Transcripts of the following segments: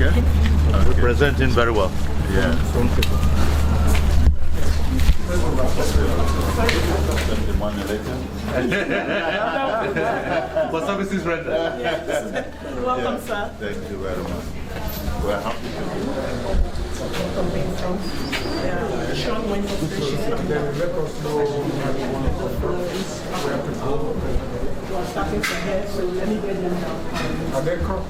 Representing very well. Yeah. For services rendered. Yes. Welcome, sir. Thank you very much. We're happy to be here. Sean went to station. Then let us know where to go. We're starting from here, so let me get them now. Are they come?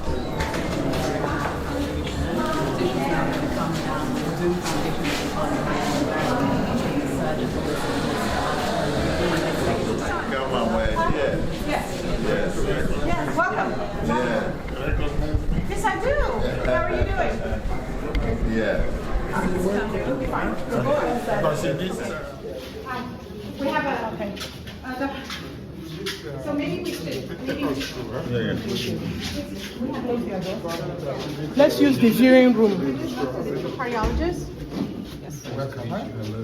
Come on, man. Yes. Yes. Welcome. Yeah. Yes, I do. How are you doing? Yeah. Fine. Because it is. We have a, okay. So maybe we should. Let's use the viewing room. Cardiologist?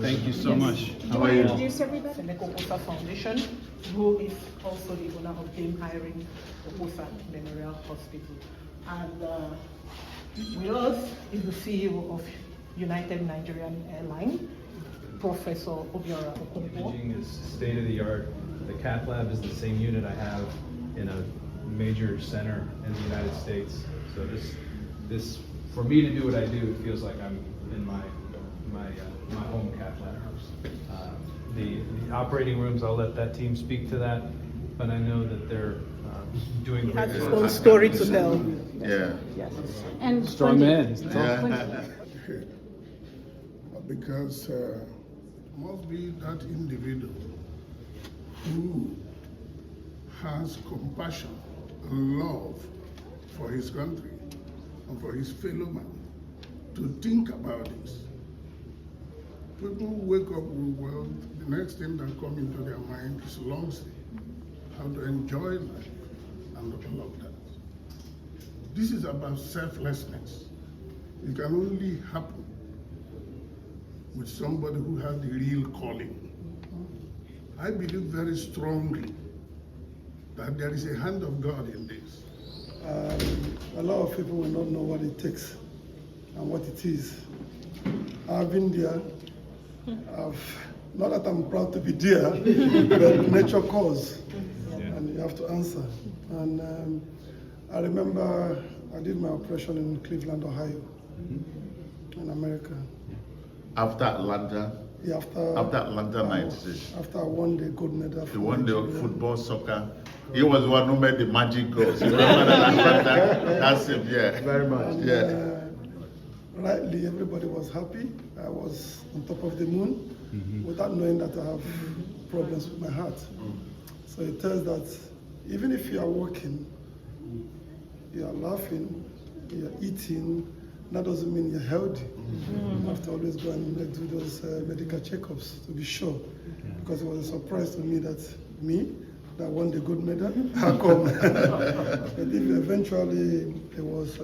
Thank you so much. How are you? Introduce everybody. The Okusa Foundation, who is also the owner of Game Hiring Okusa Memorial Hospital. And with us is the CEO of United Nigerian Airline, Professor Obiora Okonkwo. Imaging is state of the art. The cath lab is the same unit I have in a major center in the United States. So this for me to do what I do, it feels like I'm in my home cath lab. The operating rooms, I'll let that team speak to that, but I know that they're doing He great. has his own story to tell. Yeah. Yes. And Strong man. Yeah. Because must be that individual who has compassion and love for his country and for his fellow man to think about this. People wake up with wealth, the next thing that comes into their mind is lost, how to enjoy life and all of that. This is about selflessness. It can only happen with somebody who has the real calling. I believe very strongly that there is a hand of God in this. A lot of people will not know what it takes and what it is. I've been there. Not that I'm proud to be there, but nature calls, and you have to answer. And I remember I did my operation in Cleveland, Ohio, in America. After Atlanta. Yeah, after Atlanta 96. After I won the gold medal. He won the football, soccer. He was the one who made the magic goals. You remember that? That's it, yeah. Very much. And, Yeah. Rightly, everybody was happy. I was on top of the moon without knowing that I have problems with my heart. So it tells that even if you are working, you are laughing, you are eating, that doesn't mean you're healthy. You have to always go and do those medical checkups to be sure. Because it was a surprise to me that that won the gold medal, how come? But eventually it was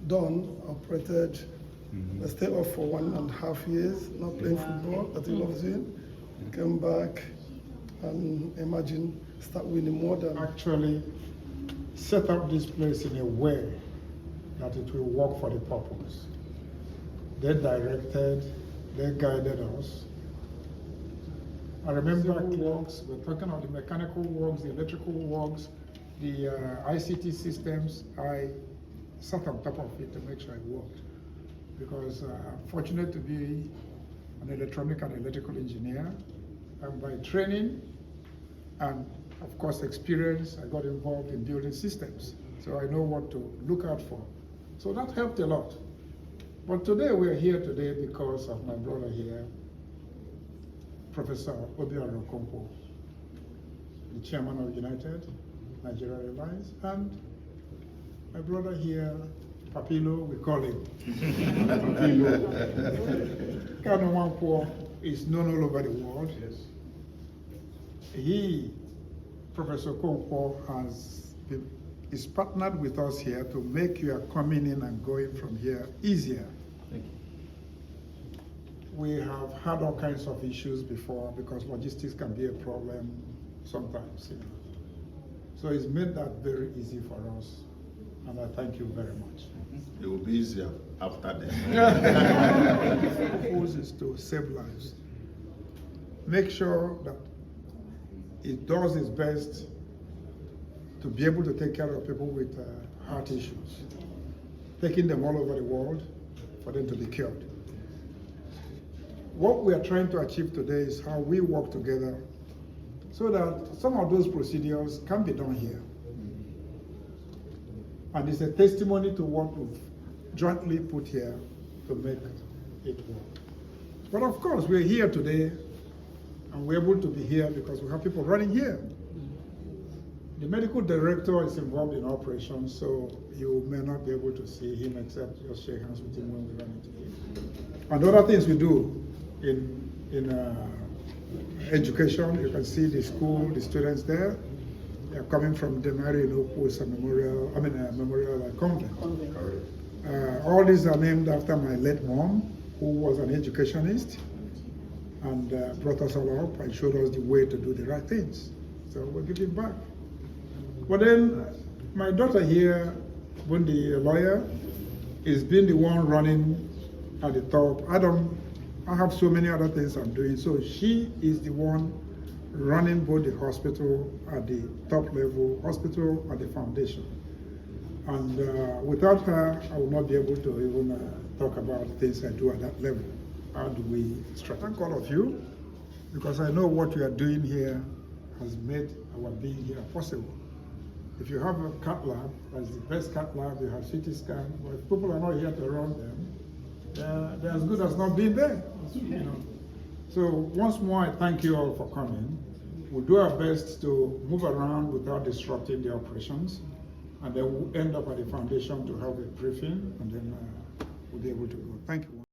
done, operated. I stayed off for 1.5 years, not playing football, that he loves doing. Came back and imagine, start winning more than. Actually, set up this place in a way that it will work for the purpose. They directed, they guided us. I remember clocks, we're talking about the mechanical works, the electrical works, the ICT systems. I sat on top of it to make sure it worked. Because I'm fortunate to be an electronic and electrical engineer. And by training and of course experience, I got involved in building systems. So I know what to look out for. So that helped a lot. But today we're here today because of my brother here, Professor Obiora Okonkwo, the chairman of United Nigerian Airlines, and my brother here, Papilo, we call him. Papilo. Kanu Nwankwo is known all over the world. Yes. He, Professor Okonkwo, is partnered with us here to make your coming in and going from here easier. Thank you. We have had all kinds of issues before because logistics can be a problem sometimes. So it's made that very easy for us. And I thank you very much. It will be easier after this. Purpose is to save lives. Make sure that it does its best to be able to take care of people with heart issues, taking them all over the world for them to be cured. What we are trying to achieve today is how we work together so that some of those procedures can be done here. And it's a testimony to what we've jointly put here to make it work. But of course, we're here today, and we're able to be here because we have people running here. The medical director is involved in operations, so you may not be able to see him except just shake hands with him when we run into him. And other things we do in education, you can see the school, the students there. They are coming from the Mary Nwankwo Memorial Convent. All these are named after my late mom, who was an educationist and brought us all up and showed us the way to do the right things. So we're giving back. But then my daughter here, Bundi, a lawyer, is being the one running at the top. I have so many other things I'm doing. So she is the one running both the hospital at the top level, hospital at the foundation. And without her, I would not be able to even talk about things I do at that level. How do we thank all of you? Because I know what you are doing here has made our being here possible. If you have a cath lab, that's the best cath lab, you have CT scan, but if people are not here to run them, they're as good as not being there. You know. So once more, I thank you all for coming. We'll do our best to move around without disrupting the operations, and then we'll end up at the foundation to have a briefing, and then we'll be able to go. Thank you.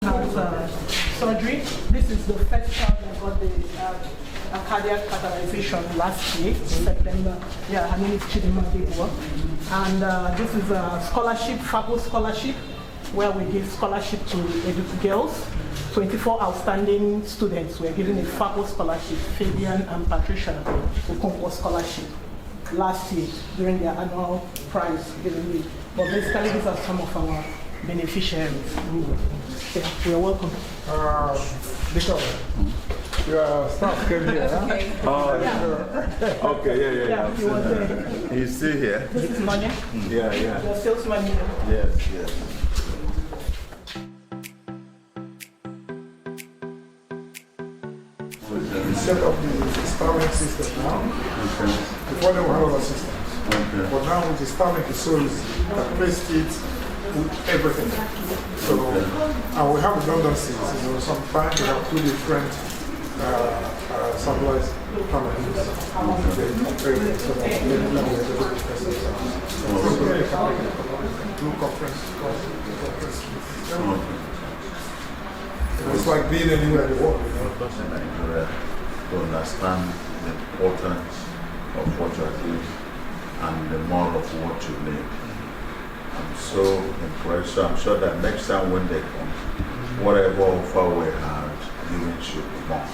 Has surgery. This is the first child that got the cardiac catheterization last year, September. Yeah, her name is Chidima Debua. And this is a scholarship, FAPO scholarship, where we give scholarship to girls. 24 outstanding students were given a FAPO scholarship, Fabian and Patricia Nwankwo scholarship last year during their annual prize giving week. But basically, these are some of our beneficiaries. Yeah, you're welcome. Because your staff came here, huh? Oh, Yeah. okay, Yeah, he was there. He's still here? This is Manya, Yeah. the sales manager. Yes. We set up the Starlink system now. Okay. Before there were other systems. Okay. But now with the Starlink is so easy. You can place it with everything. So, and we have redundancies. Sometimes we have two different satellites panels. Everything. So that we are able to test it out. So you can make it through conference calls. It's like being anywhere in the world. In Nigeria to understand the importance of what you are doing and the more of what you need. I'm so impressed. So I'm sure that next time when they come, whatever offer we had, even should be more.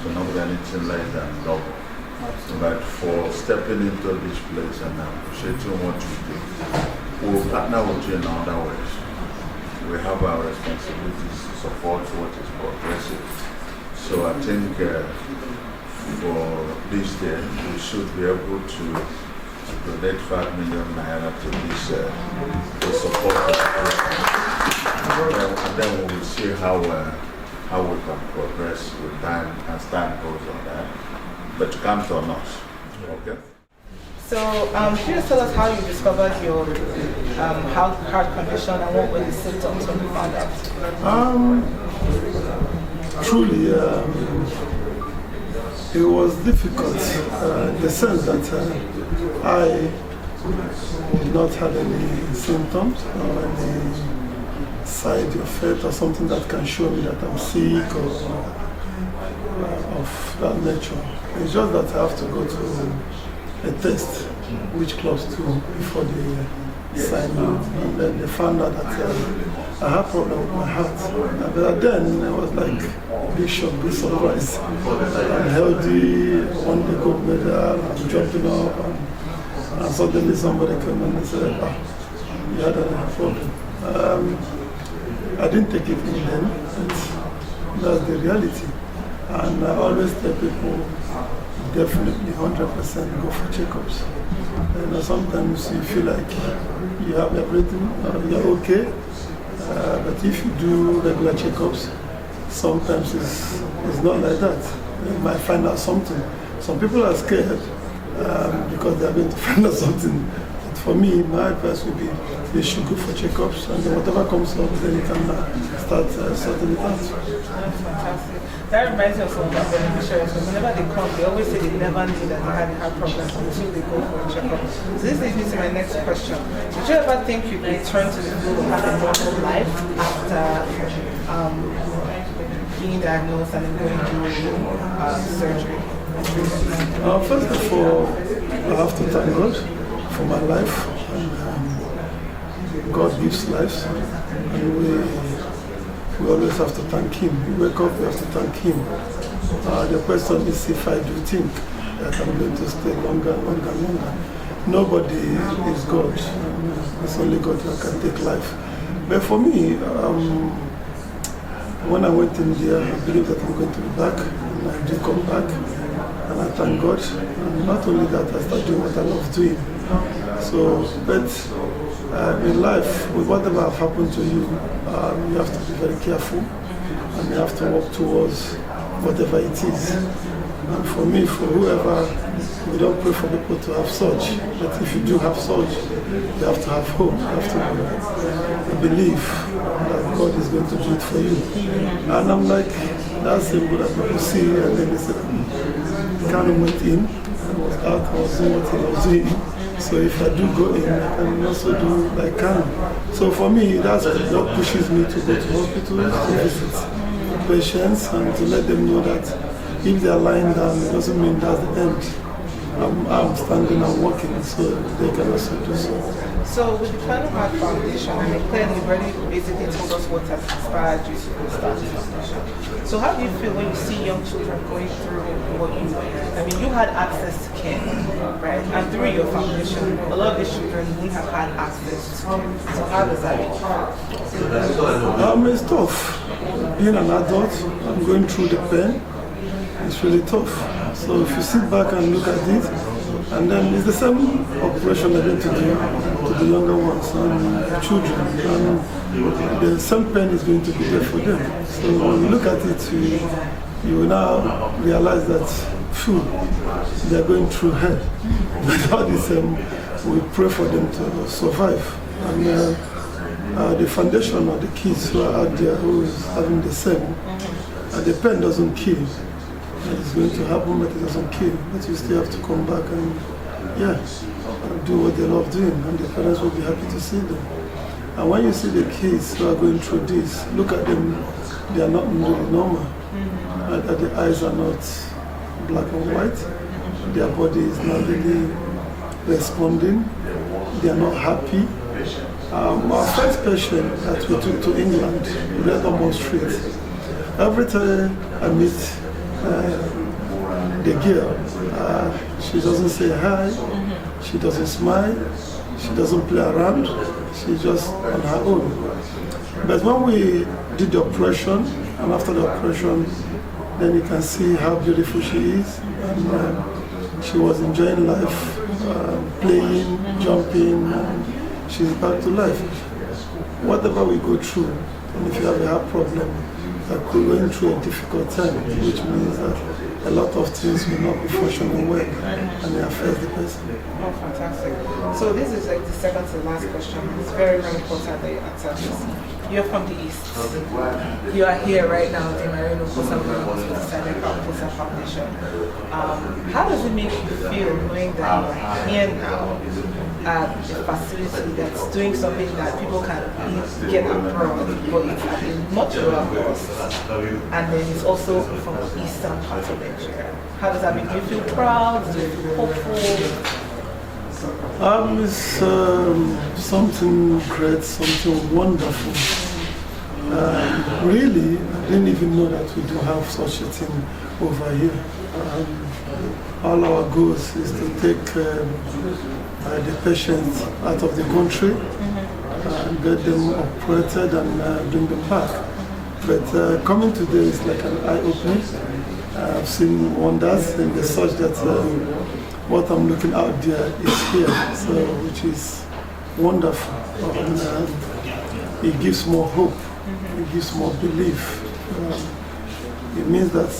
So not anything less than double. But for stepping into this place and appreciating what you do, we will partner with you in other ways. We have our responsibilities to support what is progressive. So I think for this day, we should be able to donate 5 million naira to this to support the program. And then we will see how we can progress with time as time goes on that. But you can't on us, okay? So, can you just tell us how you discovered your heart condition and what were the symptoms when you found out? Truly, it was difficult in the sense that I did not have any symptoms or any side effect or something that can show me that I'm sick or of that nature. It's just that I have to go to a test, which close to before they sign me, and then they found out that I had problem with my heart. But then I was like, big shock, big surprise. I'm healthy, won the gold medal, I'm jumping up, and suddenly somebody came and they said, you had a problem. I didn't take it in then, but that's the reality. And I always tell people, definitely 100% go for checkups. Sometimes you feel like you have everything, you're okay, but if you do regular checkups, sometimes it's not like that. You might find out something. Some people are scared because they're going to find out something. But for me, my advice would be they should go for checkups, and then whatever comes up, then you can start sorting it out. Fantastic. That reminds me of some of our beneficiaries. Whenever they come, they always say they never knew that they had a heart problem until they go for a checkup. So this leads me to my next question. Did you ever think you could return to the field and have a normal life after being diagnosed and then going through surgery? First of all, I have to thank God for my life. And, God gives life, and we always have to thank Him. We wake up, we have to thank Him. The question is if I do think that I'm going to stay longer and longer and longer. Nobody is God. It's only God that can take life. But for me, when I went in there, I believe that I'm going to be back. And I did come back. And I thank God. And not only that, I started doing what I love doing. So, but in life, with whatever have happened to you, you have to be very careful, and you have to work towards whatever it is. And for me, for whoever, we don't pray for people to have such, but if you do have such, you have to have hope, you have to believe that God is going to do it for you. And I'm like, that's simple that people see, and then they say, Kanu went in, I was out, I was doing what he was doing. So if I do go in, I can also do like Kanu. So for me, that's what pushes me to go to hospitals, to visit patients, and to let them know that if they are lying down, it doesn't mean that's the end. I'm standing and walking, so they can also do so. So with the Kanu Heart Foundation, I mean, clearly you've already basically told us what has inspired you to start the foundation. So how do you feel when you see young children going through what you went? I mean, you had access to care, right? And through your foundation, a lot of these children wouldn't have had access to care. So how does that make you feel? It's tough. Being an adult, I'm going through the pain. It's really tough. So if you sit back and look at it, and then it's the same operation they're going to do to the younger ones and children, and the same pain is going to be there for them. So when you look at it, you will now realize that, phew, they're going through hell. But all this, we pray for them to survive. And the foundation of the kids who are out there who is having the same, the pain doesn't kill. It's going to happen, but it doesn't kill. But you still have to come back and, do what they love doing, and the parents will be happy to see them. And when you see the kids who are going through this, look at them, they are not really normal. That the eyes are not black and white, their body is not really responding, they are not happy. Our first patient that we took to England, Red Almost Street, every time I meet the girl, she doesn't say hi, she doesn't smile, she doesn't play around, she's just on her own. But when we did the operation, and after the operation, then you can see how beautiful she is, and she was enjoying life, playing, jumping, and she's back to life. Whatever we go through, and if you have a heart problem, like we're going through a difficult time, which means that a lot of things will not be functioning well, and it affects the person. Oh, fantastic. So this is like the second to last question. It's very, very important that you answer this. You're from the East. You are here right now in Marino Kosa Foundation. How does it make you feel knowing that you are here now at a facility that's doing something that people can get abroad, but it's at a much lower cost, and then it's also from the eastern part of Nigeria? How does that make you feel? Proud? Do you feel hopeful? It's something great, something wonderful. Really, I didn't even know that we do have such a thing over here. All our goals is to take the patients out of the country and get them operated and bring them back. But coming today is like an eye-opening. I've seen wonders in the such that what I'm looking out there is here, so which is wonderful. And it gives more hope, it gives more belief. It means that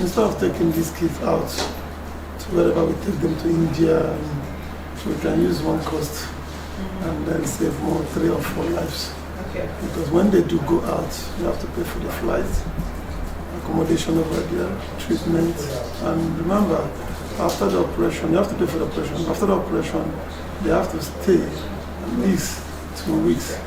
instead of taking these kids out to wherever we take them to India, we can use one cost and then save more 3 or 4 lives. Okay. Because when they do go out, you have to pay for the flight, accommodation over there, treatment, and remember, after the operation, you have to pay for the operation. After the operation, they have to stay at least 2 weeks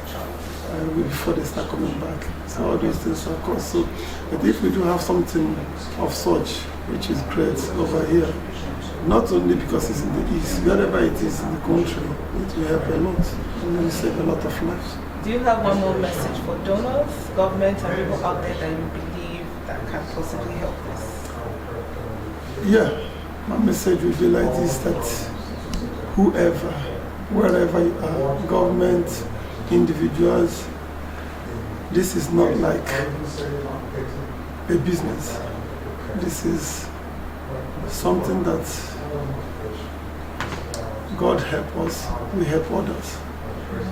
before they start coming back. So all these things are cost. So, but if we do have something of such, which is great over here, not only because it's in the East, wherever it is in the country, it will help a lot and will save a lot of lives. Do you have one more message for donors, government, and people out there that you believe that can possibly help this? Yeah, my message would be like this, that whoever, wherever you are, government, individuals, this is not like a business. This is something that God help us, we help others.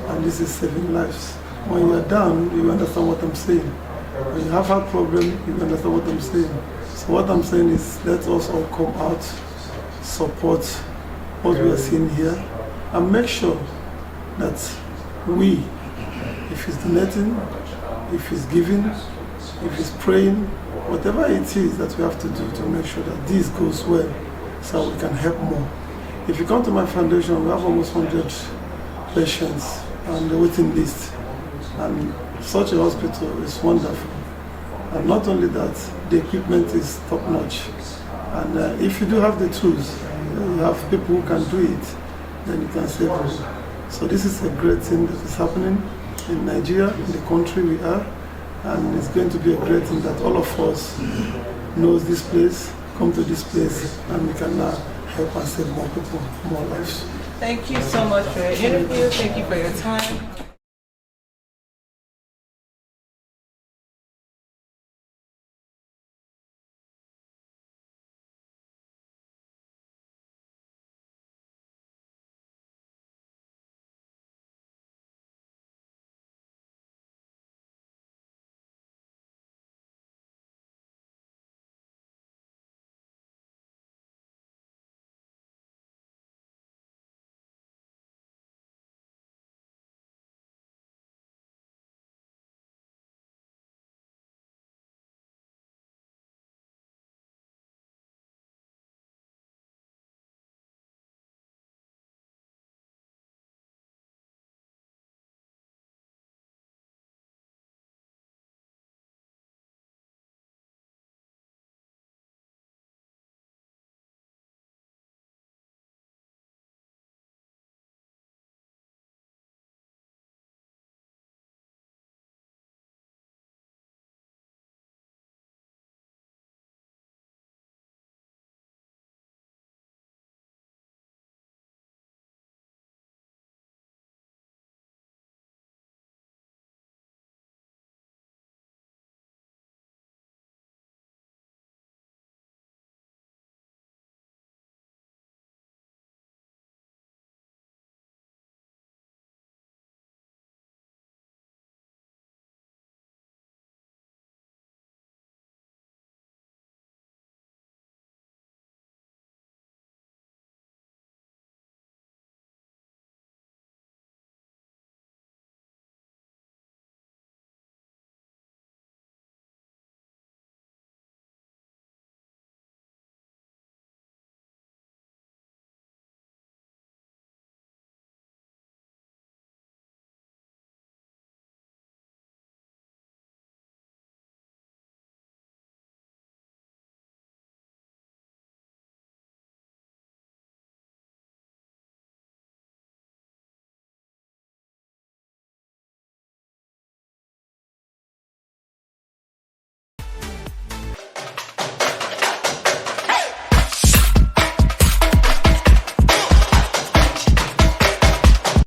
And this is saving lives. When you are down, you understand what I'm saying. When you have a problem, you understand what I'm saying. So what I'm saying is, let us all come out, support what we are seeing here, and make sure that we, if it's donating, if it's giving, if it's praying, whatever it is that we have to do to make sure that this goes well, so we can help more. If you come to my foundation, we have almost 100 patients on the waiting list. And such a hospital is wonderful. And not only that, the equipment is top notch. And if you do have the tools, you have people who can do it, then you can save them. So this is a great thing that is happening in Nigeria, in the country we are. And it's going to be a great thing that all of us knows this place, come to this place, and we can now help and save more people, more lives. Thank you so much for your interview. Thank you for your time.